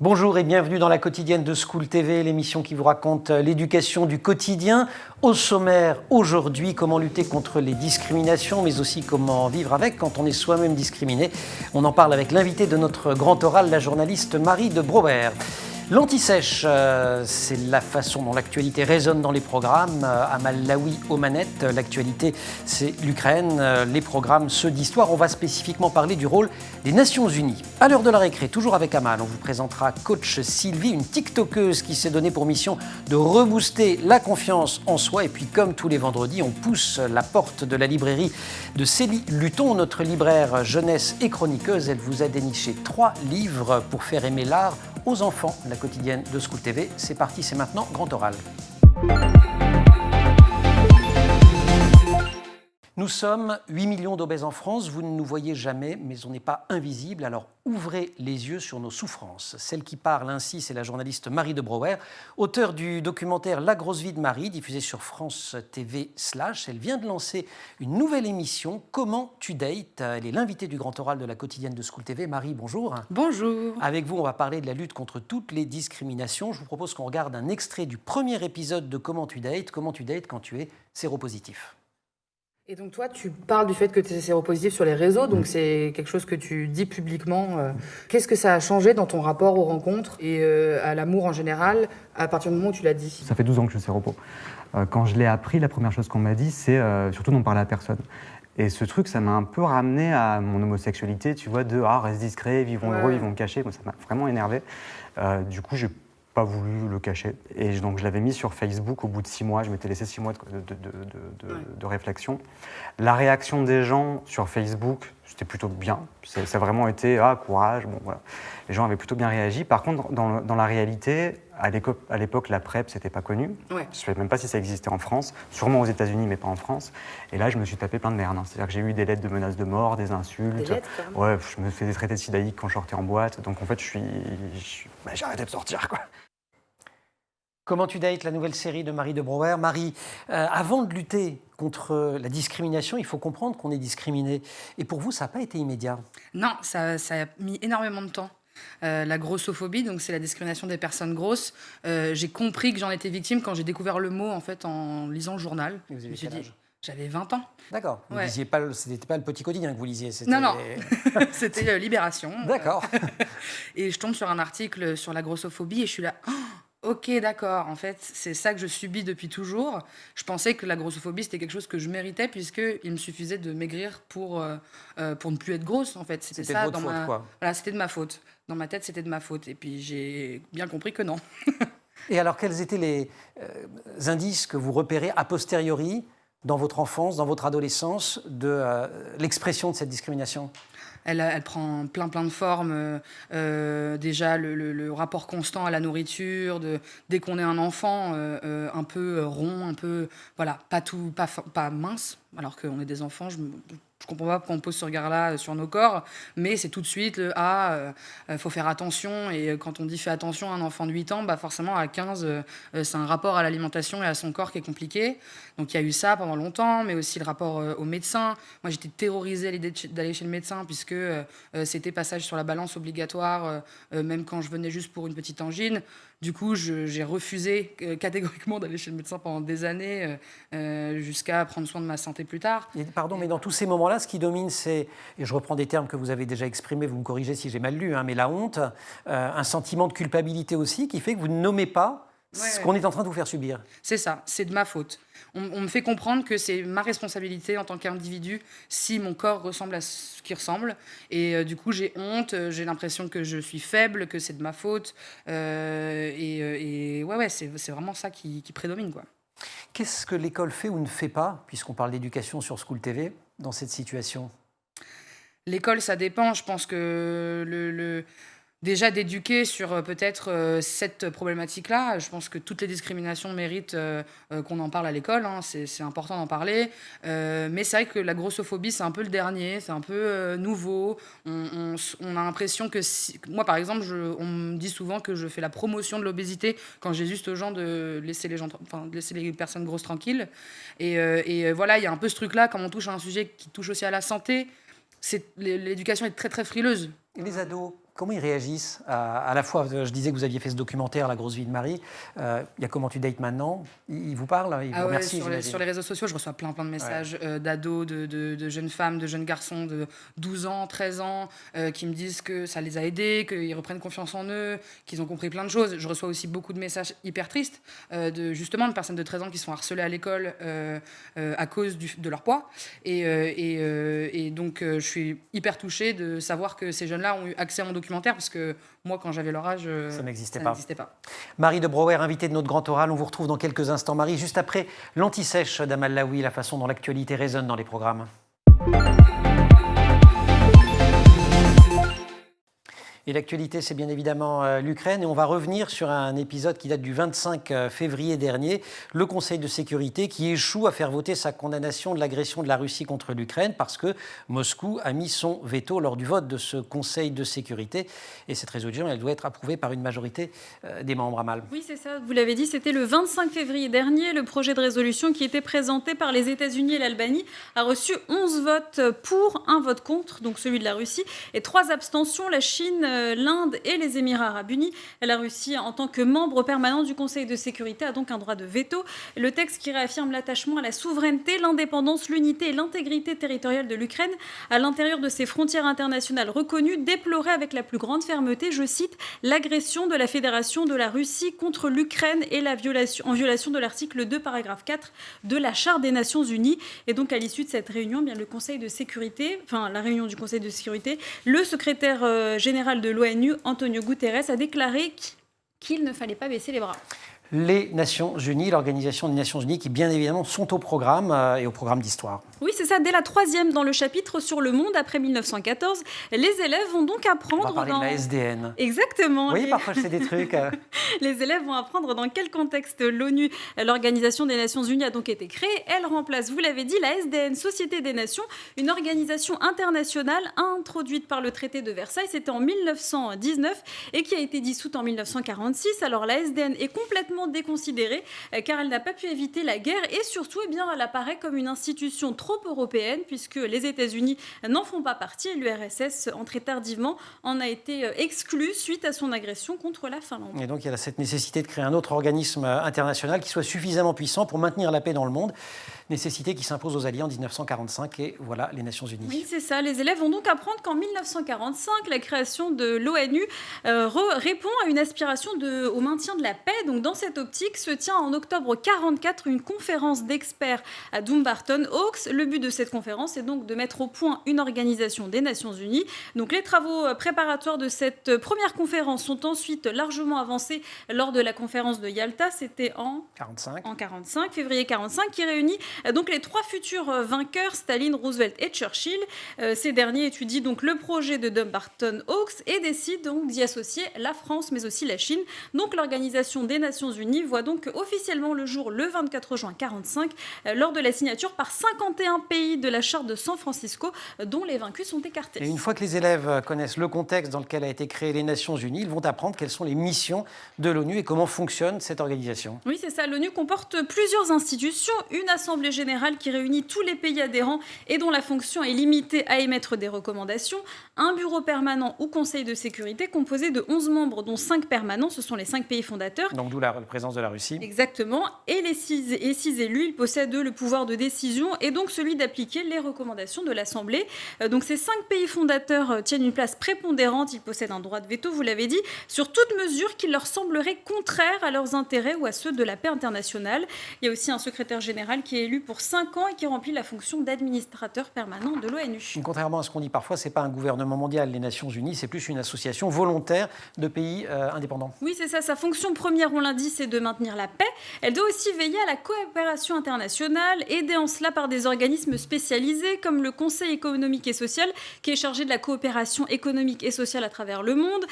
Bonjour et bienvenue dans la quotidienne de School TV, l'émission qui vous raconte l'éducation du quotidien. Au sommaire, aujourd'hui, comment lutter contre les discriminations, mais aussi comment vivre avec quand on est soi-même discriminé. On en parle avec l'invité de notre grand oral, la journaliste Marie de Brouwer. L'anti-sèche, c'est la façon dont l'actualité résonne dans les programmes. Amal Laoui aux manettes, l'actualité c'est l'Ukraine, les programmes ceux d'histoire. On va spécifiquement parler du rôle des Nations Unies. À l'heure de la récré, toujours avec Amal, on vous présentera Coach Sylvie, une TikTokeuse qui s'est donnée pour mission de rebooster la confiance en soi. Et puis comme tous les vendredis, on pousse la porte de la librairie de Célie Luton, notre libraire jeunesse et chroniqueuse. Elle vous a déniché 3 livres pour faire aimer l'art aux enfants. La quotidienne de School TV, c'est parti, c'est maintenant, grand oral. Nous sommes 8 millions d'obèses en France, vous ne nous voyez jamais, mais on n'est pas invisible, alors ouvrez les yeux sur nos souffrances. Celle qui parle ainsi, c'est la journaliste Marie de Brouwer, auteure du documentaire La grosse vie de Marie, diffusé sur France TV /. Elle vient de lancer une nouvelle émission, Comment tu dates. Elle est l'invitée du grand oral de la quotidienne de School TV. Marie, bonjour. Bonjour. Avec vous, on va parler de la lutte contre toutes les discriminations. Je vous propose qu'on regarde un extrait du premier épisode de Comment tu dates quand tu es séropositif. Et donc toi, tu parles du fait que tu es séropositif sur les réseaux, donc c'est quelque chose que tu dis publiquement. Qu'est-ce que ça a changé dans ton rapport aux rencontres et à l'amour en général à partir du moment où tu l'as dit? Ça fait 12 ans que je suis séropo. Quand je l'ai appris, la première chose qu'on m'a dit, c'est surtout n'en parler à personne. Et ce truc, ça m'a un peu ramené à mon homosexualité, tu vois, de « ah, reste discret, vivons heureux, vivons cachés ». Moi, ça m'a vraiment énervé. Du coup, j'ai pas voulu le cacher. Et donc, je l'avais mis sur Facebook au bout de 6 mois. Je m'étais laissé 6 mois de réflexion. La réaction des gens sur Facebook, c'était plutôt bien. Ça a vraiment été « ah, courage ». Bon, voilà. Les gens avaient plutôt bien réagi. Par contre, dans la réalité, à l'époque, la PrEP, c'était pas connu. Ouais. Je ne savais même pas si ça existait en France. Sûrement aux États-Unis, mais pas en France. Et là, je me suis tapé plein de merde. C'est-à-dire que j'ai eu des lettres de menaces de mort, des insultes. Des lettres, ouais, je me faisais traiter de sidaïque quand je sortais en boîte. Donc, en fait, j'ai arrêté de sortir, quoi. Comment tu dates, la nouvelle série de Marie de Brouwer. Marie, avant de lutter contre la discrimination, il faut comprendre qu'on est discriminé. Et pour vous, ça n'a pas été immédiat? Non, ça a mis énormément de temps. La grossophobie, donc c'est la discrimination des personnes grosses. J'ai compris que j'en étais victime quand j'ai découvert le mot en fait en lisant le journal. Vous avez quel âge? J'avais 20 ans. D'accord. Vous lisiez pas, ce n'était pas le petit quotidien que vous lisiez. Non. C'était Libération. D'accord. Et je tombe sur un article sur la grossophobie et je suis là. Oh, ok, d'accord. En fait, c'est ça que je subis depuis toujours. Je pensais que la grossophobie, c'était quelque chose que je méritais puisqu'il me suffisait de maigrir pour ne plus être grosse. En fait, c'était ça. Votre faute, quoi. Voilà, c'était de ma faute. Dans ma tête, c'était de ma faute. Et puis, j'ai bien compris que non. Et alors, quels étaient les indices que vous repérez a posteriori dans votre enfance, dans votre adolescence, de l'expression de cette discrimination? Elle prend plein de formes. Déjà, le rapport constant à la nourriture, dès qu'on est un enfant, un peu rond, un peu, voilà, pas mince, alors qu'on est des enfants. Je comprends pas pourquoi on pose ce regard-là sur nos corps, mais c'est tout de suite faut faire attention. Et quand on dit fais attention à un enfant de 8 ans, bah forcément à 15, c'est un rapport à l'alimentation et à son corps qui est compliqué. Donc il y a eu ça pendant longtemps, mais aussi le rapport au médecin. Moi, j'étais terrorisée à l'idée d'aller chez le médecin, puisque c'était passage sur la balance obligatoire, même quand je venais juste pour une petite angine. Du coup, j'ai refusé catégoriquement d'aller chez le médecin pendant des années, jusqu'à prendre soin de ma santé plus tard. Mais dans tous ces moments-là, ce qui domine, c'est, et je reprends des termes que vous avez déjà exprimés, vous me corrigez si j'ai mal lu, mais la honte, un sentiment de culpabilité aussi, qui fait que vous ne nommez pas ce qu'on est en train de vous faire subir. C'est ça, c'est de ma faute. On me fait comprendre que c'est ma responsabilité en tant qu'individu si mon corps ressemble à ce qu'il ressemble. Et du coup, j'ai honte, j'ai l'impression que je suis faible, que c'est de ma faute. C'est vraiment ça qui prédomine, quoi. Qu'est-ce que l'école fait ou ne fait pas, puisqu'on parle d'éducation sur School TV, dans cette situation? L'école, ça dépend. Je pense que déjà d'éduquer sur peut-être cette problématique-là. Je pense que toutes les discriminations méritent qu'on en parle à l'école. C'est important d'en parler. Mais c'est vrai que la grossophobie, c'est un peu le dernier. C'est un peu nouveau. On a l'impression que... Moi, par exemple, on me dit souvent que je fais la promotion de l'obésité quand j'ai juste aux gens de laisser les personnes grosses tranquilles. Et voilà, il y a un peu ce truc-là. Quand on touche à un sujet qui touche aussi à la santé, l'éducation est très, très frileuse. Et les ados, Comment ils réagissent à la fois, je disais que vous aviez fait ce documentaire, La grosse vie de Marie. Il y a Comment tu dates maintenant. Ils vous parlent, ils vous remercient, sur les réseaux sociaux, je reçois plein de messages d'ados, de jeunes femmes, de jeunes garçons de 12 ans, 13 ans, qui me disent que ça les a aidés, qu'ils reprennent confiance en eux, qu'ils ont compris plein de choses. Je reçois aussi beaucoup de messages hyper tristes, de personnes de 13 ans qui sont harcelées à l'école à cause de leur poids. Et donc, je suis hyper touchée de savoir que ces jeunes-là ont eu accès à mon documentaire, parce que moi, quand j'avais leur âge, ça n'existait pas. Marie de Brouwer, invitée de notre grand oral. On vous retrouve dans quelques instants, Marie, juste après l'anti-sèche d'Amal Laoui, la façon dont l'actualité résonne dans les programmes. Et l'actualité, c'est bien évidemment l'Ukraine. Et on va revenir sur un épisode qui date du 25 février dernier. Le Conseil de sécurité qui échoue à faire voter sa condamnation de l'agression de la Russie contre l'Ukraine parce que Moscou a mis son veto lors du vote de ce Conseil de sécurité. Et cette résolution, elle doit être approuvée par une majorité des membres. Amal. Oui, c'est ça. Vous l'avez dit, c'était le 25 février dernier. Le projet de résolution qui était présenté par les États-Unis et l'Albanie a reçu 11 votes pour, 1 vote contre, donc celui de la Russie, et 3 abstentions, la Chine, l'Inde et les Émirats arabes unis. La Russie, en tant que membre permanent du Conseil de sécurité, a donc un droit de veto. Le texte qui réaffirme l'attachement à la souveraineté, l'indépendance, l'unité et l'intégrité territoriale de l'Ukraine à l'intérieur de ses frontières internationales reconnues, déplorait avec la plus grande fermeté, je cite, l'agression de la Fédération de la Russie contre l'Ukraine et en violation de l'article 2, paragraphe 4 de la Charte des Nations Unies. Et donc, à l'issue de cette réunion, le Conseil de sécurité, la réunion du Conseil de sécurité, le secrétaire général de l'ONU, Antonio Guterres, a déclaré qu'il ne fallait pas baisser les bras. Les Nations Unies, l'Organisation des Nations Unies, qui bien évidemment sont au programme et au programme d'histoire. Oui, c'est ça. Dès la 3e dans le chapitre sur le monde après 1914, les élèves vont donc apprendre... On va parler de la SDN. Exactement. Oui, parfois c'est des trucs... Les élèves vont apprendre dans quel contexte l'ONU, l'Organisation des Nations Unies, a donc été créée. Elle remplace, vous l'avez dit, la SDN, Société des Nations, une organisation internationale introduite par le traité de Versailles. C'était en 1919 et qui a été dissoute en 1946. Alors la SDN est complètement déconsidérée car elle n'a pas pu éviter la guerre et surtout, elle apparaît comme une institution trop européenne puisque les États-Unis n'en font pas partie et l'URSS, entrée tardivement, en a été exclue suite à son agression contre la Finlande. Et donc il y a cette nécessité de créer un autre organisme international qui soit suffisamment puissant pour maintenir la paix dans le monde. Nécessité qui s'impose aux Alliés en 1945 et voilà les Nations Unies. Oui, c'est ça. Les élèves vont donc apprendre qu'en 1945, la création de l'ONU répond à une aspiration au maintien de la paix. Donc dans cette optique se tient en octobre 1944 une conférence d'experts à Dumbarton Oaks. Le but de cette conférence est donc de mettre au point une organisation des Nations Unies. Donc les travaux préparatoires de cette première conférence sont ensuite largement avancés lors de la conférence de Yalta. C'était en 1945, février 1945, qui réunit donc les 3 futurs vainqueurs, Staline, Roosevelt et Churchill. Ces derniers étudient donc le projet de Dumbarton Oaks et décident donc d'y associer la France mais aussi la Chine. Donc l'Organisation des Nations Unies voit donc officiellement le jour le 24 juin 1945 lors de la signature par 51 pays de la Charte de San Francisco dont les vaincus sont écartés. Et une fois que les élèves connaissent le contexte dans lequel a été créée les Nations Unies, ils vont apprendre quelles sont les missions de l'ONU et comment fonctionne cette organisation. Oui, c'est ça. L'ONU comporte plusieurs institutions, une assemblée générale qui réunit tous les pays adhérents et dont la fonction est limitée à émettre des recommandations, un bureau permanent ou conseil de sécurité composé de 11 membres dont 5 permanents, ce sont les 5 pays fondateurs. Donc d'où la présence de la Russie. Exactement. Et les 6 élus, ils possèdent le pouvoir de décision et donc celui d'appliquer les recommandations de l'Assemblée. Donc ces 5 pays fondateurs tiennent une place prépondérante, ils possèdent un droit de veto, vous l'avez dit, sur toute mesure qui leur semblerait contraire à leurs intérêts ou à ceux de la paix internationale. Il y a aussi un secrétaire général qui est élu pour 5 ans et qui remplit la fonction d'administrateur permanent de l'ONU. Contrairement à ce qu'on dit parfois, ce n'est pas un gouvernement mondial, les Nations Unies, c'est plus une association volontaire de pays indépendants. Oui, c'est ça. Sa fonction première, on l'a dit, c'est de maintenir la paix. Elle doit aussi veiller à la coopération internationale, aidée en cela par des organismes spécialisés comme le Conseil économique et social, qui est chargé de la coopération économique et sociale à travers le monde.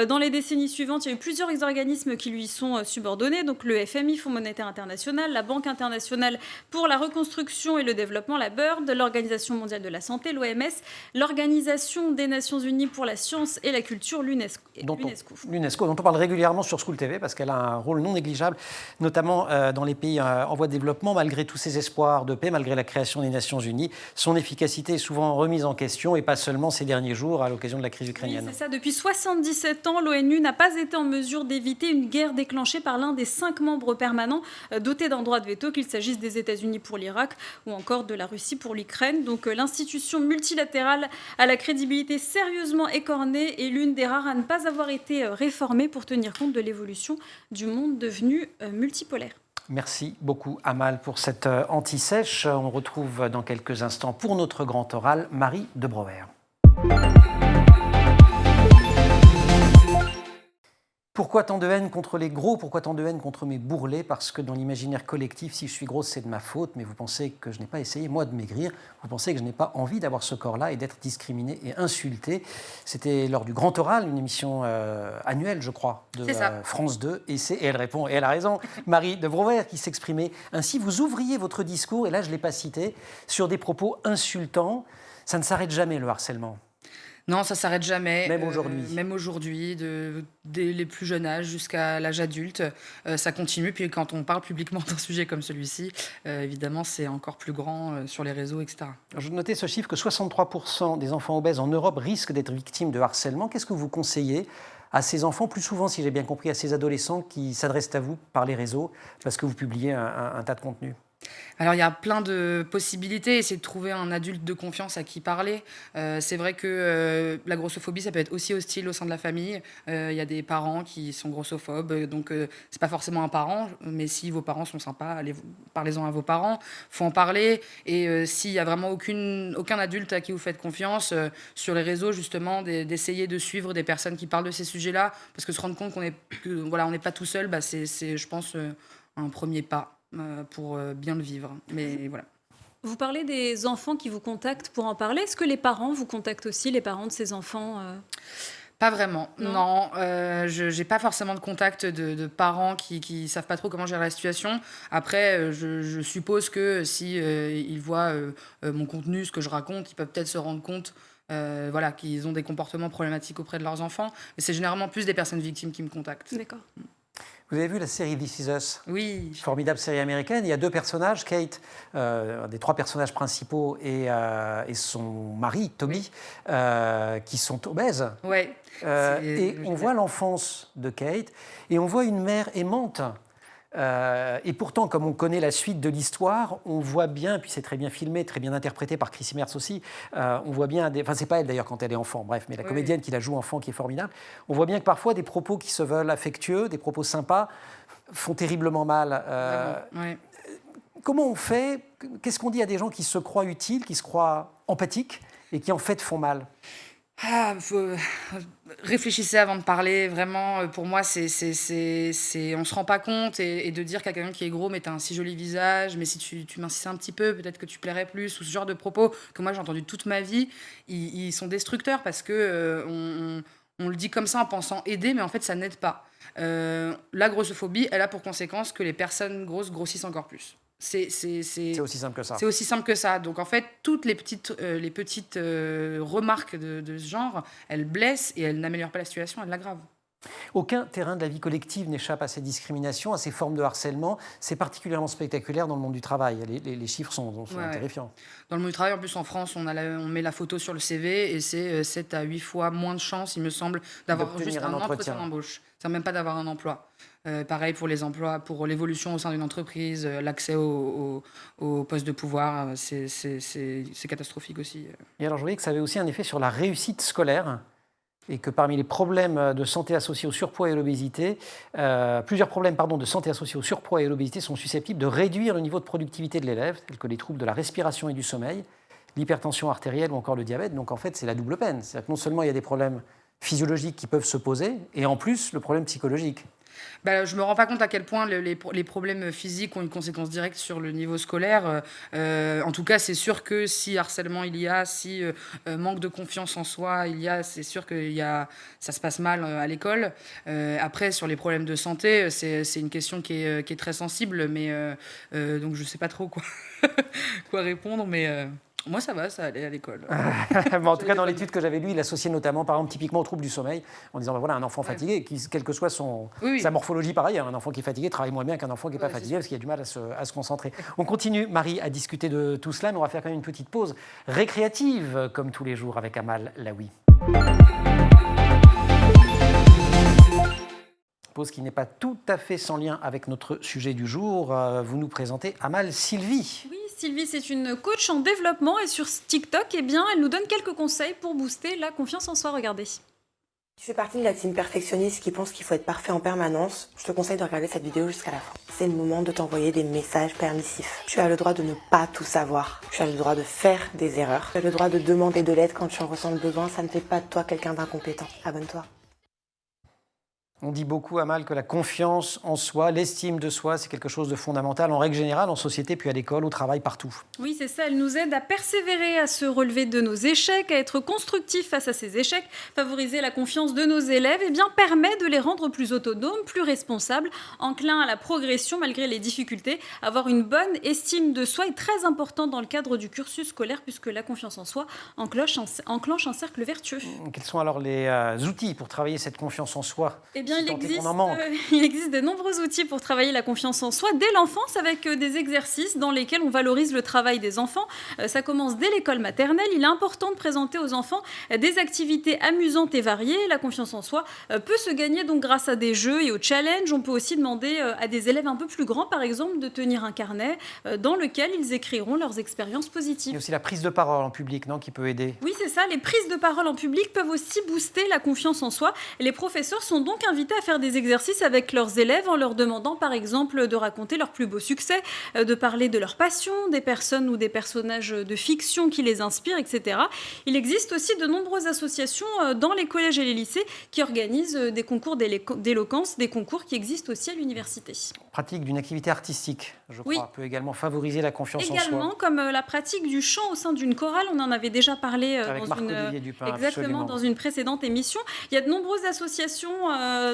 Dans les décennies suivantes, il y a eu plusieurs organismes qui lui sont subordonnés, donc le FMI, Fonds monétaire international, la Banque internationale pour la la reconstruction et le développement, la BIRD, l'Organisation mondiale de la santé, l'OMS, l'Organisation des Nations unies pour la science et la culture, l'UNESCO. L'UNESCO, dont on parle régulièrement sur School TV, parce qu'elle a un rôle non négligeable, notamment dans les pays en voie de développement, malgré tous ses espoirs de paix, malgré la création des Nations unies. Son efficacité est souvent remise en question, et pas seulement ces derniers jours à l'occasion de la crise ukrainienne. Oui, c'est ça. Depuis 77 ans, l'ONU n'a pas été en mesure d'éviter une guerre déclenchée par l'un des 5 membres permanents dotés d'un droit de veto, qu'il s'agisse des États-Unis pour l'Irak ou encore de la Russie pour l'Ukraine. Donc l'institution multilatérale a la crédibilité sérieusement écornée et l'une des rares à ne pas avoir été réformée pour tenir compte de l'évolution du monde devenu multipolaire. Merci beaucoup Amal pour cette anti-sèche. On retrouve dans quelques instants pour notre grand oral Marie de Brouwer. Pourquoi tant de haine contre les gros? Pourquoi tant de haine contre mes bourrelets? Parce que dans l'imaginaire collectif, si je suis grosse, c'est de ma faute, mais vous pensez que je n'ai pas essayé, moi, de maigrir. Vous pensez que je n'ai pas envie d'avoir ce corps-là et d'être discriminé et insulté. C'était lors du Grand Oral, une émission annuelle, je crois, de France 2. Et elle répond, et elle a raison, Marie de Brouwer qui s'exprimait ainsi. Vous ouvriez votre discours, et là, je ne l'ai pas cité, sur des propos insultants. Ça ne s'arrête jamais, le harcèlement. Non, ça s'arrête jamais. Même aujourd'hui. Même aujourd'hui, dès les plus jeunes âges jusqu'à l'âge adulte, ça continue. Puis quand on parle publiquement d'un sujet comme celui-ci, évidemment, c'est encore plus grand sur les réseaux, etc. Je notais ce chiffre que 63% des enfants obèses en Europe risquent d'être victimes de harcèlement. Qu'est-ce que vous conseillez à ces enfants, plus souvent, si j'ai bien compris, à ces adolescents qui s'adressent à vous par les réseaux parce que vous publiez un tas de contenus? Alors, il y a plein de possibilités. Essayer de trouver un adulte de confiance à qui parler. C'est vrai que la grossophobie, ça peut être aussi hostile au sein de la famille. Il y a des parents qui sont grossophobes, donc c'est pas forcément un parent, mais si vos parents sont sympas, parlez-en à vos parents. Faut en parler. Et s'il y a vraiment aucun adulte à qui vous faites confiance, sur les réseaux, justement, d'essayer de suivre des personnes qui parlent de ces sujets-là, parce que se rendre compte on n'est pas tout seul, c'est, je pense, un premier pas pour bien le vivre. Mais voilà. Vous parlez des enfants qui vous contactent pour en parler. Est-ce que les parents vous contactent aussi, les parents de ces enfants Pas vraiment, non. Je n'ai pas forcément de contact de parents qui savent pas trop comment gérer la situation. Après, je suppose que si ils voient mon contenu, ce que je raconte, ils peuvent peut-être se rendre compte qu'ils ont des comportements problématiques auprès de leurs enfants. Mais c'est généralement plus des personnes victimes qui me contactent. D'accord. Vous avez vu la série This Is Us? Oui. Formidable série américaine. Il y a 2 personnages, Kate, un des 3 personnages principaux, et son mari, Toby, qui sont obèses. Ouais. Et on voit l'enfance de Kate, et on voit une mère aimante. Et pourtant, comme on connaît la suite de l'histoire, on voit bien, puis c'est très bien filmé, très bien interprété par Chris Mertz aussi, on voit bien, enfin c'est pas elle d'ailleurs quand elle est enfant, bref, mais la comédienne qui la joue enfant qui est formidable, on voit bien que parfois des propos qui se veulent affectueux, des propos sympas, font terriblement mal. Comment on fait? Qu'est-ce qu'on dit à des gens qui se croient utiles, qui se croient empathiques et qui en fait font mal? Réfléchissez avant de parler, vraiment, pour moi, on se rend pas compte, et de dire qu'à quelqu'un qui est gros, mais t'as un si joli visage, mais si tu m'insistais un petit peu, peut-être que tu plairais plus, ou ce genre de propos que moi j'ai entendu toute ma vie, ils sont destructeurs parce que on le dit comme ça en pensant aider, mais en fait ça n'aide pas. La grossophobie, elle a pour conséquence que les personnes grosses grossissent encore plus. C'est aussi simple que ça. C'est aussi simple que ça. Donc en fait, toutes les petites remarques de ce genre, elles blessent et elles n'améliorent pas la situation, elles l'aggravent. Aucun terrain de la vie collective n'échappe à ces discriminations, à ces formes de harcèlement. C'est particulièrement spectaculaire dans le monde du travail. Les chiffres sont terrifiants. Dans le monde du travail, en plus en France, on met la photo sur le CV et c'est 7 à 8 fois moins de chances, il me semble, d'avoir juste un entretien d'embauche. C'est même pas d'avoir un emploi. Pareil pour les emplois, pour l'évolution au sein d'une entreprise, l'accès au poste de pouvoir, c'est catastrophique aussi. Et alors je voyais que ça avait aussi un effet sur la réussite scolaire, et que parmi les problèmes de santé associés au surpoids et à l'obésité, plusieurs problèmes de santé associés au surpoids et à l'obésité sont susceptibles de réduire le niveau de productivité de l'élève, tels que les troubles de la respiration et du sommeil, l'hypertension artérielle ou encore le diabète. Donc en fait, c'est la double peine. C'est-à-dire que non seulement il y a des problèmes physiologiques qui peuvent se poser, et en plus, le problème psychologique. Je me rends pas compte à quel point les problèmes physiques ont une conséquence directe sur le niveau scolaire. En tout cas, c'est sûr que si harcèlement il y a, si manque de confiance en soi il y a, c'est sûr que ça se passe mal à l'école. Après, sur les problèmes de santé, c'est une question qui est très sensible, mais donc je sais pas trop quoi, quoi répondre, mais moi ça va, ça allait à l'école. Bon, en tout cas, dans l'étude que j'avais lue, il associait notamment, par exemple, typiquement au trouble du sommeil, en disant, voilà, un enfant fatigué, quelle que soit sa morphologie, pareil, un enfant qui est fatigué travaille moins bien qu'un enfant qui n'est pas fatigué parce qu'il a du mal à se concentrer. On continue, Marie, à discuter de tout cela, mais on va faire quand même une petite pause récréative, comme tous les jours, avec Amal Laoui. Pause qui n'est pas tout à fait sans lien avec notre sujet du jour. Vous nous présentez Amal Sylvie. Oui, Sylvie, c'est une coach en développement et sur TikTok, elle nous donne quelques conseils pour booster la confiance en soi. Regardez. Tu fais partie de la team perfectionniste qui pense qu'il faut être parfait en permanence. Je te conseille de regarder cette vidéo jusqu'à la fin. C'est le moment de t'envoyer des messages permissifs. Tu as le droit de ne pas tout savoir. Tu as le droit de faire des erreurs. Tu as le droit de demander de l'aide quand tu en ressens le besoin. Ça ne fait pas de toi quelqu'un d'incompétent. Abonne-toi. On dit beaucoup, Amal, que la confiance en soi, l'estime de soi, c'est quelque chose de fondamental en règle générale, en société, puis à l'école, au travail, partout. Oui, c'est ça. Elle nous aide à persévérer, à se relever de nos échecs, à être constructif face à ces échecs, favoriser la confiance de nos élèves, et bien permet de les rendre plus autonomes, plus responsables, enclins à la progression malgré les difficultés. Avoir une bonne estime de soi est très important dans le cadre du cursus scolaire puisque la confiance en soi enclenche un cercle vertueux. Quels sont alors les outils pour travailler cette confiance en soi ? Il existe de nombreux outils pour travailler la confiance en soi dès l'enfance avec des exercices dans lesquels on valorise le travail des enfants. Ça commence dès l'école maternelle. Il est important de présenter aux enfants des activités amusantes et variées. La confiance en soi peut se gagner donc grâce à des jeux et aux challenges. On peut aussi demander à des élèves un peu plus grands, par exemple, de tenir un carnet dans lequel ils écriront leurs expériences positives. Il y a aussi la prise de parole en public, non, qui peut aider. Oui, c'est ça. Les prises de parole en public peuvent aussi booster la confiance en soi. Les professeurs sont donc invités à faire des exercices avec leurs élèves en leur demandant par exemple de raconter leurs plus beaux succès, de parler de leurs passions, des personnes ou des personnages de fiction qui les inspirent, etc. Il existe aussi de nombreuses associations dans les collèges et les lycées qui organisent des concours d'éloquence, des concours qui existent aussi à l'université. Pratique d'une activité artistique, je crois, peut également favoriser la confiance en soi. Également, comme la pratique du chant au sein d'une chorale, on en avait déjà parlé dans une précédente émission. Il y a de nombreuses associations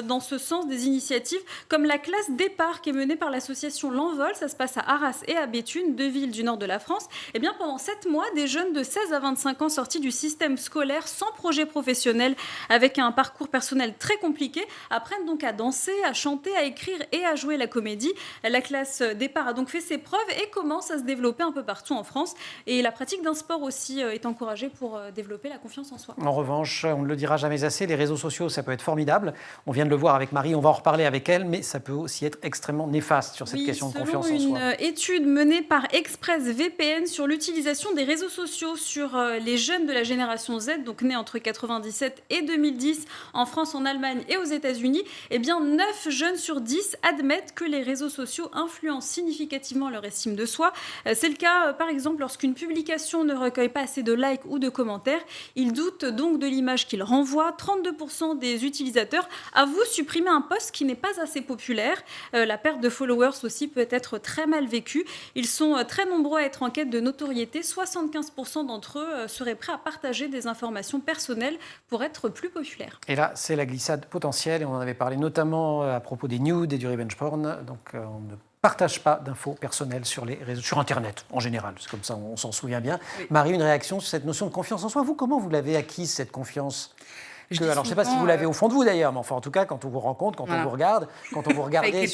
dans ce sens, des initiatives comme la classe Départ qui est menée par l'association L'Envol. Ça se passe à Arras et à Béthune, deux villes du nord de la France. Et bien, pendant 7 mois, des jeunes de 16 à 25 ans sortis du système scolaire sans projet professionnel, avec un parcours personnel très compliqué, apprennent donc à danser, à chanter, à écrire et à jouer la comédie. La classe Départ a donc fait ses preuves et commence à se développer un peu partout en France. Et la pratique d'un sport aussi est encouragée pour développer la confiance en soi. En revanche, on ne le dira jamais assez, les réseaux sociaux, ça peut être formidable. On vient de le voir avec Marie, on va en reparler avec elle, mais ça peut aussi être extrêmement néfaste sur cette question de confiance en soi. Selon une étude menée par ExpressVPN sur l'utilisation des réseaux sociaux sur les jeunes de la génération Z, donc nés entre 97 et 2010, en France, en Allemagne et aux États-Unis, eh bien 9 jeunes sur 10 admettent que les réseaux sociaux influencent significativement leur estime de soi. C'est le cas, par exemple, lorsqu'une publication ne recueille pas assez de likes ou de commentaires. Ils doutent donc de l'image qu'ils renvoient. 32% des utilisateurs avouent supprimer un post qui n'est pas assez populaire. La perte de followers aussi peut être très mal vécue. Ils sont très nombreux à être en quête de notoriété. 75% d'entre eux seraient prêts à partager des informations personnelles pour être plus populaires. Et là, c'est la glissade potentielle. Et on en avait parlé notamment à propos des nudes et du revenge porn. Donc, on ne partage pas d'infos personnelles sur les réseaux, sur Internet en général. C'est comme ça, on s'en souvient bien. Oui. Marie, une réaction sur cette notion de confiance en soi. Vous, comment vous l'avez acquise, cette confiance ? Alors, je ne sais pas si vous l'avez au fond de vous d'ailleurs, mais enfin, en tout cas, quand on vous rencontre, quand on vous regarde, quand on vous regardait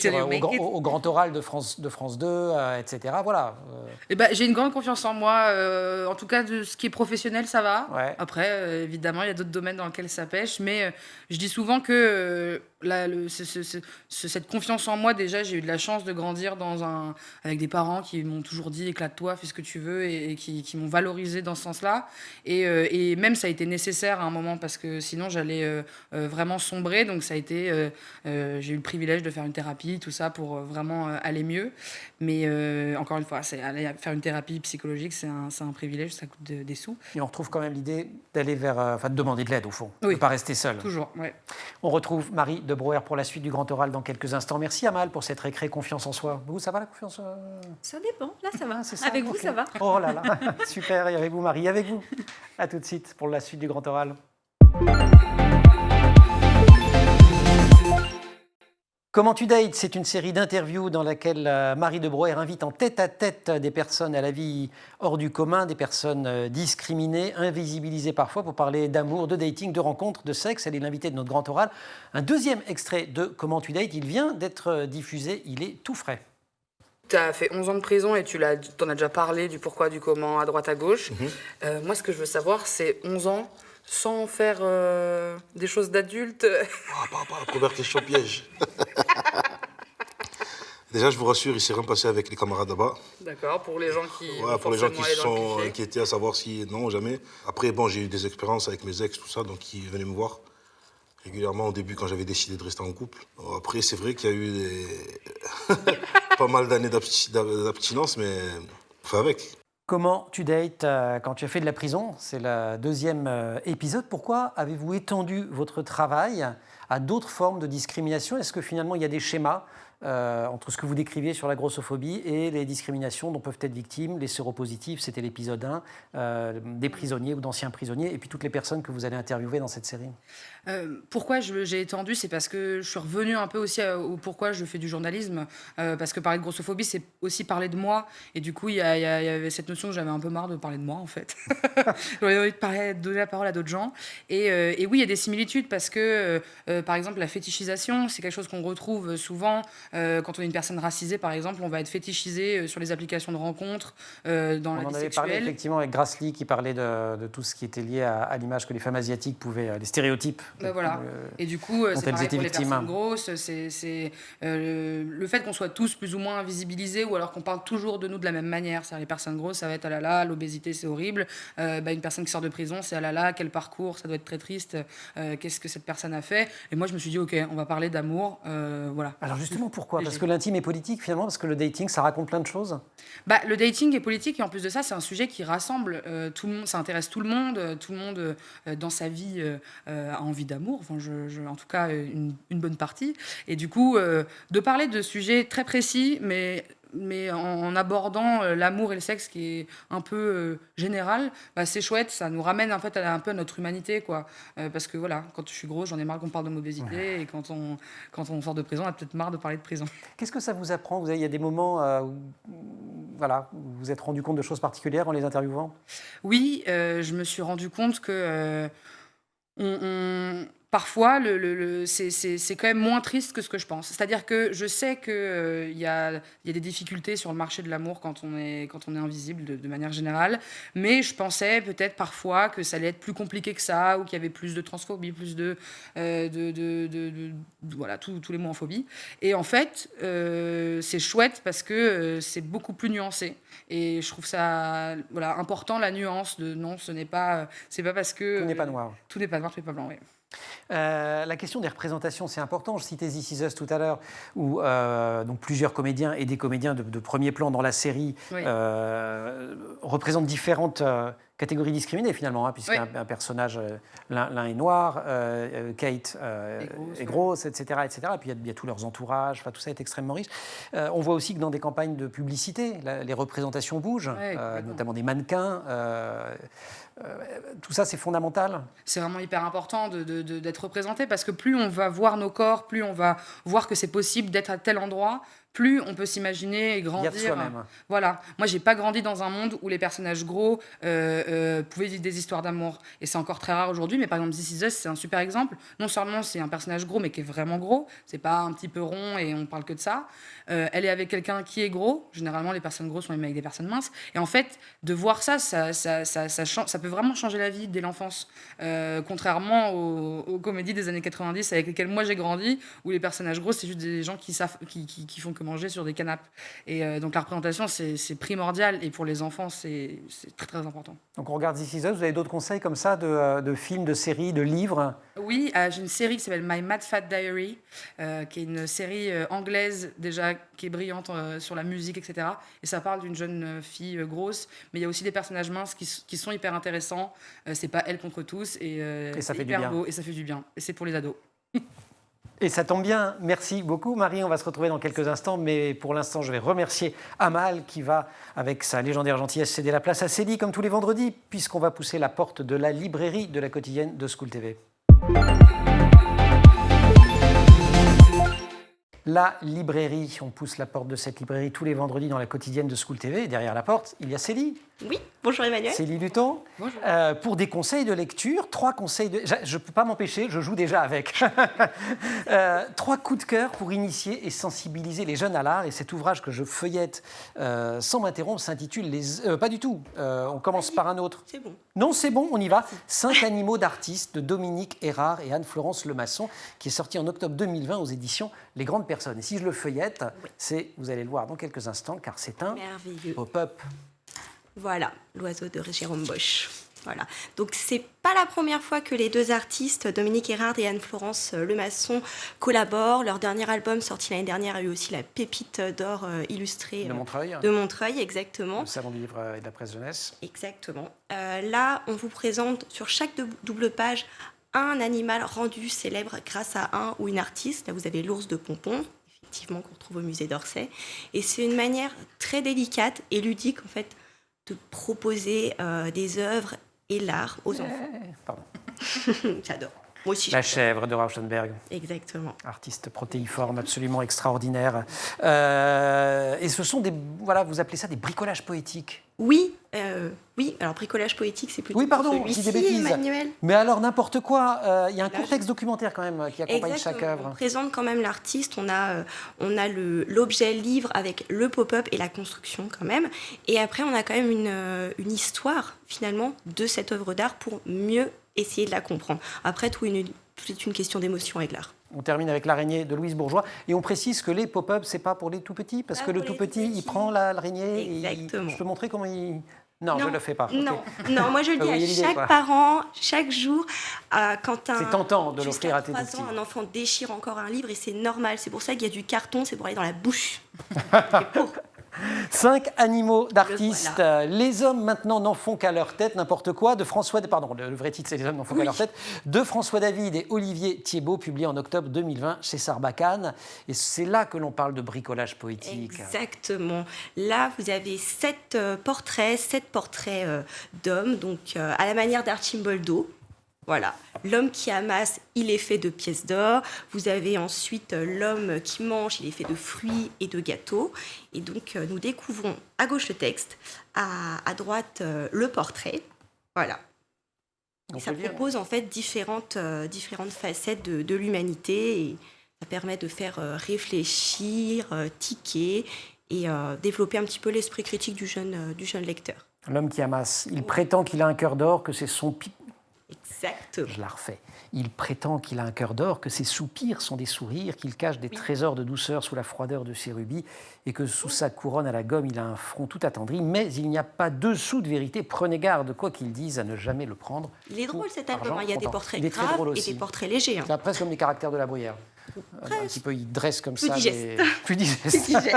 au grand oral de France 2, etc. Voilà. J'ai une grande confiance en moi. En tout cas, de ce qui est professionnel, ça va. Ouais. Après, évidemment, il y a d'autres domaines dans lesquels ça pêche. Mais je dis souvent que cette confiance en moi, déjà, j'ai eu de la chance de grandir avec des parents qui m'ont toujours dit « éclate-toi, fais ce que tu veux » et qui m'ont valorisé dans ce sens-là. Et même, ça a été nécessaire à un moment parce que sinon, sinon j'allais vraiment sombrer. Donc ça a été, j'ai eu le privilège de faire une thérapie, tout ça pour vraiment aller mieux. Mais encore une fois, aller faire une thérapie psychologique, c'est un privilège, ça coûte des sous. Et on retrouve quand même l'idée d'aller de demander de l'aide au fond, Oui. de ne pas rester seul. Toujours, ouais. On retrouve Marie de Brouwer pour la suite du Grand Oral dans quelques instants. Merci Amal pour cette récré confiance en soi. Vous, ça va la confiance Ça dépend, là ça va. Ah, c'est ça, Avec vous, ok. ça va. Oh là là, super. Et avec vous Marie, avec vous. À tout de suite pour la suite du Grand Oral. Comment tu dates, c'est une série d'interviews dans laquelle Marie de Brouwer invite en tête-à-tête des personnes à la vie hors du commun, des personnes discriminées, invisibilisées parfois pour parler d'amour, de dating, de rencontres, de sexe. Elle est l'invitée de notre Grand Oral. Un deuxième extrait de Comment tu dates, il vient d'être diffusé, il est tout frais. Tu as fait 11 ans de prison et t'en as déjà parlé du pourquoi, du comment, à droite, à gauche. Moi, ce que je veux savoir, c'est 11 ans sans faire des choses d'adulte. Pas la première question piège. Déjà, je vous rassure, il s'est rien passé avec les camarades là-bas. D'accord, pour les gens qui... Ouais, pour les gens qui forcément se aller dans le sont cliché. inquiétés à savoir si... Non, jamais. Après, bon, j'ai eu des expériences avec mes ex, tout ça, donc ils venaient me voir régulièrement au début quand j'avais décidé de rester en couple. Après, c'est vrai qu'il y a eu pas mal d'années d'abstinence, mais on fait avec. Comment tu dates quand tu as fait de la prison? C'est le deuxième épisode. Pourquoi avez-vous étendu votre travail à d'autres formes de discrimination? Est-ce que finalement il y a des schémas entre ce que vous décriviez sur la grossophobie et les discriminations dont peuvent être victimes les séropositifs, c'était l'épisode 1, des prisonniers ou d'anciens prisonniers, et puis toutes les personnes que vous allez interviewer dans cette série? Pourquoi j'ai étendu, c'est parce que je suis revenue un peu aussi au pourquoi je fais du journalisme, parce que parler de grossophobie, c'est aussi parler de moi, et du coup, il y avait cette notion que j'avais un peu marre de parler de moi, en fait. J'avais envie de donner la parole à d'autres gens, et oui, il y a des similitudes, parce que, par exemple, la fétichisation, c'est quelque chose qu'on retrouve souvent quand on est une personne racisée, par exemple, on va être fétichisé sur les applications de rencontres, dans la vie On en avait sexuelle. parlé effectivement avec Grassley qui parlait de tout ce qui était lié à l'image que les femmes asiatiques pouvaient, les stéréotypes. Ben voilà. Et du coup, c'est elles pareil étaient pour les victimes. personnes grosses. C'est le fait qu'on soit tous plus ou moins invisibilisés, ou alors qu'on parle toujours de nous de la même manière. C'est-à-dire les personnes grosses, ça va être ah là là, l'obésité c'est horrible. Une personne qui sort de prison, c'est ah là là, quel parcours, ça doit être très triste. Qu'est-ce que cette personne a fait? Et moi, je me suis dit ok, on va parler d'amour. Voilà. Alors justement, pourquoi? Parce Léger. que l'intime est politique finalement, parce que le dating, ça raconte plein de choses. Le dating est politique, et en plus de ça, c'est un sujet qui rassemble tout le monde, ça intéresse tout le monde dans sa vie a envie d'amour, enfin, en tout cas une bonne partie. Et du coup, de parler de sujets très précis, mais en abordant l'amour et le sexe qui est un peu général, c'est chouette, ça nous ramène en fait un peu à notre humanité, quoi. Parce que voilà, quand je suis gros, j'en ai marre qu'on parle de m'obésité, et quand on sort de prison, on a peut-être marre de parler de prison. Qu'est-ce que ça vous apprend? Il y a des moments où vous vous êtes rendu compte de choses particulières en les interviewant? Oui, je me suis rendu compte que parfois, c'est quand même moins triste que ce que je pense. C'est-à-dire que je sais qu'il y a des difficultés sur le marché de l'amour quand on est invisible de manière générale, mais je pensais peut-être parfois que ça allait être plus compliqué que ça, ou qu'il y avait plus de transphobie, plus voilà, tous les mots en phobie. Et en fait, c'est chouette parce que c'est beaucoup plus nuancé. Et je trouve ça important, la nuance de non, c'est pas parce que... Tout n'est pas noir. Tout n'est pas noir, tout n'est pas blanc, oui. La question des représentations, c'est important. Je citais This Is Us tout à l'heure, où donc plusieurs comédiens et des comédiens de premier plan dans la série Oui. représentent différentes catégories discriminées finalement, hein, puisqu'un un personnage, l'un est noir, Kate est grosse, etc., etc. Et puis il y a tous leurs entourages, tout ça est extrêmement riche. On voit aussi que dans des campagnes de publicité, les représentations bougent, notamment des mannequins. Tout ça, c'est fondamental. C'est vraiment hyper important d'être représenté, parce que plus on va voir nos corps, plus on va voir que c'est possible d'être à tel endroit, plus on peut s'imaginer et grandir. Il y a de soi-même. Voilà. Moi, j'ai pas grandi dans un monde où les personnages gros pouvaient vivre des histoires d'amour. Et c'est encore très rare aujourd'hui, mais par exemple, This Is Us, c'est un super exemple. Non seulement c'est un personnage gros, mais qui est vraiment gros. C'est pas un petit peu rond et on parle que de ça. Elle est avec quelqu'un qui est gros. Généralement, les personnes grosses sont aimées avec des personnes minces. Et en fait, de voir ça peut vraiment changer la vie dès l'enfance. Contrairement aux comédies des années 90 avec lesquelles moi j'ai grandi, où les personnages gros, c'est juste des gens qui font que que manger sur des canapes. Et donc la représentation, c'est primordial, et pour les enfants, c'est très très important. Donc on regarde This Is Us, vous avez d'autres conseils comme ça de films, de séries, de livres? Oui, j'ai une série qui s'appelle My Mad Fat Diary, qui est une série anglaise déjà, qui est brillante sur la musique, etc. Et ça parle d'une jeune fille grosse, mais il y a aussi des personnages minces qui sont hyper intéressants. C'est pas elle contre tous, et ça c'est fait du hyper bien. beau, et ça fait du bien. Et c'est pour les ados. Et ça tombe bien, merci beaucoup Marie, on va se retrouver dans quelques instants, mais pour l'instant je vais remercier Amal qui va, avec sa légendaire gentillesse, céder la place à Célie comme tous les vendredis, puisqu'on va pousser la porte de la librairie de la quotidienne de School TV. La librairie, on pousse la porte de cette librairie tous les vendredis dans la quotidienne de School TV. Et derrière la porte, il y a Célie. Oui, bonjour Emmanuel. Célie Luton. Bonjour. Pour des conseils de lecture, 3 conseils de... Je ne peux pas m'empêcher, je joue déjà avec. 3 coups de cœur pour initier et sensibiliser les jeunes à l'art. Et cet ouvrage que je feuillette sans m'interrompre s'intitule Pas du tout, on commence par un autre. C'est bon. Non, c'est bon, on y va. 5 animaux d'artistes de Dominique Erard et Anne-Florence Lemasson, qui est sorti en octobre 2020 aux éditions Les Grandes Personnes. Et si je le feuillette, vous allez le voir dans quelques instants, car c'est un Merveilleux. pop-up. Voilà, l'oiseau de Jérôme Bosch. Voilà. Donc c'est pas la première fois que les 2 artistes, Dominique Erard et Anne-Florence Lemasson, collaborent. Leur dernier album sorti l'année dernière a eu aussi la pépite d'or illustrée De Montreuil, de Montreuil, exactement. le salon du livre et de la presse jeunesse. Exactement. Là, on vous présente sur chaque double page un animal rendu célèbre grâce à un ou une artiste. Là, vous avez l'ours de Pompon, effectivement, qu'on retrouve au musée d'Orsay. Et c'est une manière très délicate et ludique, en fait, de proposer des œuvres et l'art aux enfants. Pardon. J'adore. Moi aussi, La j'adore. chèvre de Rauschenberg, Exactement. artiste protéiforme absolument extraordinaire. Et ce sont des, vous appelez ça des bricolages poétiques. Oui, oui. Alors, bricolage poétique, c'est plutôt Oui, pardon, je celui-ci, dis des bêtises. Emmanuel. Mais alors n'importe quoi, il y a un Là, contexte documentaire quand même qui accompagne Exactement. chaque œuvre. On présente quand même l'artiste, on a l'objet livre avec le pop-up et la construction quand même. Et après, on a quand même une histoire finalement de cette œuvre d'art pour mieux essayer de la comprendre. Après, tout est une question d'émotion avec l'art. On termine avec l'araignée de Louise Bourgeois. Et on précise que les pop-up, c'est pas pour les tout petits, parce Pas que le pour tout les petit, tout il petits. prend l'araignée. Exactement. Je peux montrer comment il... Non, je ne le fais pas. Non, Ok. non, moi je le Vous voyez dis l'idée, à chaque quoi. parent, chaque jour, quand C'est tentant de l'offrir à tes jusqu'à tout 3 ans, petits. un enfant déchire encore un livre et c'est normal. C'est pour ça qu'il y a du carton, c'est pour aller dans la bouche. 5 animaux d'artistes. voilà. Les hommes maintenant n'en font qu'à leur tête, n'importe quoi. De François, pardon, le vrai titre c'est Les hommes n'en font qu'à leur tête. De François David et Olivier Thiebaud, publié en octobre 2020 chez Sarbacane. Et c'est là que l'on parle de bricolage poétique. Exactement. Là, vous avez 7 portraits d'hommes, donc à la manière d'Archimboldo. Voilà. L'homme qui amasse, il est fait de pièces d'or. Vous avez ensuite l'homme qui mange, il est fait de fruits et de gâteaux. Et donc, nous découvrons à gauche le texte, à droite le portrait. Voilà. On Et ça peut lire. propose en fait différentes facettes de l'humanité. Et ça permet de faire réfléchir, tiquer et développer un petit peu l'esprit critique du jeune lecteur. L'homme qui amasse, il prétend qu'il a un cœur d'or, que c'est son... Exactement. Je la refais. Il prétend qu'il a un cœur d'or, que ses soupirs sont des sourires, qu'il cache des trésors de douceur sous la froideur de ses rubis, et que sous sa couronne à la gomme, il a un front tout attendri. Mais il n'y a pas 2 sous de vérité. Prenez garde, quoi qu'il dise, à ne jamais le prendre. Il est drôle cet pour album, argent hein. Il y a des comptant. portraits Il est très graves drôle et aussi. des portraits légers. Hein. C'est presque comme les caractères de la Bruyère. Un petit peu, il dresse comme Plus ça. digeste. Plus digeste. Plus digeste.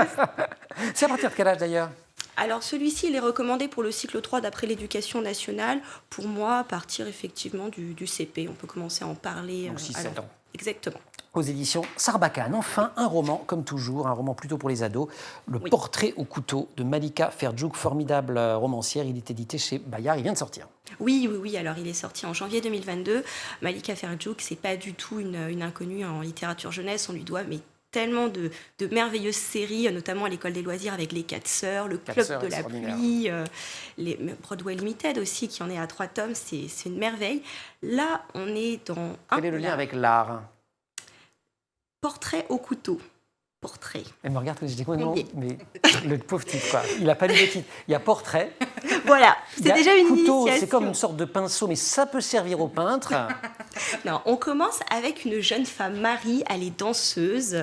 C'est à partir de quel âge d'ailleurs? Alors celui-ci, il est recommandé pour le cycle 3 d'après l'éducation nationale. Pour moi, à partir effectivement du CP, on peut commencer à en parler. Donc 6-7 alors. ans. Exactement. Aux éditions Sarbacane. Enfin, un roman, comme toujours, un roman plutôt pour les ados, Le Portrait au couteau de Malika Ferjouk, formidable romancière. Il est édité chez Bayard, il vient de sortir. Oui. Alors il est sorti en janvier 2022. Malika Ferjouk, c'est pas du tout une inconnue en littérature jeunesse. On lui doit tellement de merveilleuses séries, notamment à l'École des loisirs avec Les 4 Sœurs, Le Club de la pluie, les Broadway Limited aussi, qui en est à 3 tomes. C'est une merveille. Là, on est dans Quel est le lien avec l'art? Portrait au couteau. Portrait. Elle me regarde comme si j'étais complètement... Oui. Mais le pauvre titre, quoi. Il n'a pas lu le titre. Il y a portrait. Voilà, Il y c'est a déjà une couteau, initiation. c'est comme une sorte de pinceau, mais ça peut servir au peintre. Non, on commence avec une jeune femme, Marie, elle est danseuse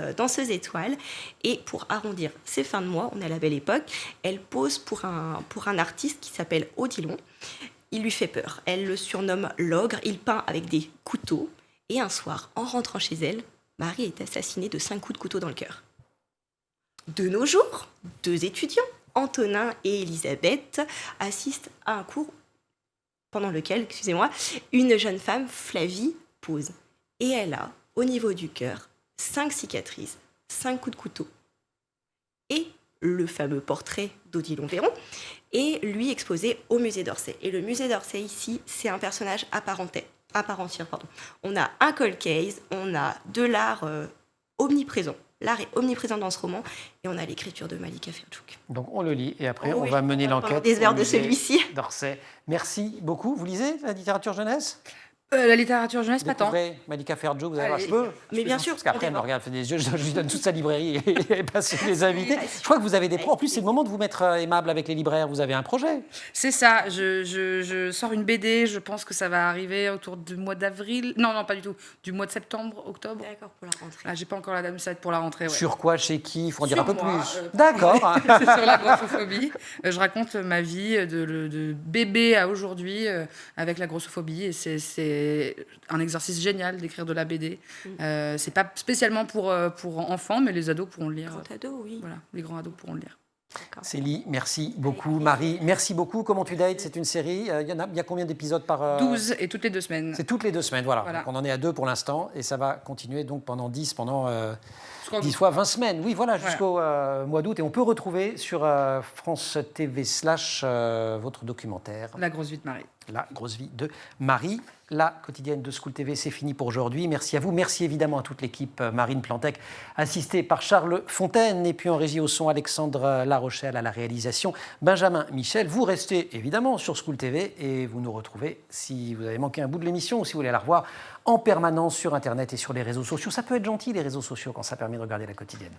étoile. Et pour arrondir ses fins de mois, on est à la belle époque, elle pose pour un artiste qui s'appelle Odilon. Il lui fait peur. Elle le surnomme l'ogre. Il peint avec des couteaux. Et un soir, en rentrant chez elle, Marie est assassinée de 5 coups de couteau dans le cœur. De nos jours, 2 étudiants, Antonin et Elisabeth, assistent à un cours pendant lequel, une jeune femme, Flavie, pose. Et elle a, au niveau du cœur, 5 cicatrices, 5 coups de couteau. Et le fameux portrait d'Odilon Véron est, lui, exposé au musée d'Orsay. Et le musée d'Orsay, ici, c'est un personnage à part entière. On a un cold case, on a de l'art omniprésent. L'art est omniprésent dans ce roman et on a l'écriture de Malika Ferjouk. Donc on le lit et après on Oui, va mener l'enquête. des heures au de musée celui-ci. d'Orsay. Merci beaucoup. Vous lisez la littérature jeunesse? La littérature jeunesse, pas tant. Découvrez Malika Ferjouk, vous allez voir, Allez. je peux. Mais bien sûr, Parce qu'après, elle me on regarde, fait des yeux, je lui donne toute sa librairie et passe sur les invités. Je crois que vous avez des pros. En plus, c'est le moment de vous mettre aimable avec les libraires. Vous avez un projet. C'est ça, je sors une BD, je pense que ça va arriver autour du mois d'avril. Non, pas du tout. Du mois de septembre, octobre. D'accord, pour la rentrée. Ah, j'ai pas encore la dame, ça va être pour la rentrée. Ouais. Sur quoi, chez qui? Il faut en dire un peu Sur moi, plus. D'accord. C'est sur la grossophobie. Je raconte ma vie de bébé à aujourd'hui avec la grossophobie et c'est un exercice génial d'écrire de la BD. C'est pas spécialement pour enfants, mais les ados pourront le lire. Grand ado, oui. Voilà, les grands ados pourront le lire. Célie, merci beaucoup. Marie, merci beaucoup. Comment tu dates? C'est une série. Il y a combien d'épisodes par 12 et toutes les 2 semaines. C'est toutes les 2 semaines, voilà. Voilà. Donc on en est à 2 pour l'instant et ça va continuer donc pendant 10 Jusqu'en 10 fois 20 semaines. Oui, voilà, jusqu'au mois d'août. Et on peut retrouver sur France TV / votre documentaire. La grosse vie de Marie. La grosse vie de Marie. La quotidienne de School TV, c'est fini pour aujourd'hui. Merci à vous. Merci évidemment à toute l'équipe Marine Plantec, assistée par Charles Fontaine. Et puis en régie au son, Alexandre Larochelle à la réalisation. Benjamin Michel. Vous restez évidemment sur School TV et vous nous retrouvez si vous avez manqué un bout de l'émission ou si vous voulez la revoir en permanence sur Internet et sur les réseaux sociaux. Ça peut être gentil, les réseaux sociaux, quand ça permet de regarder la quotidienne.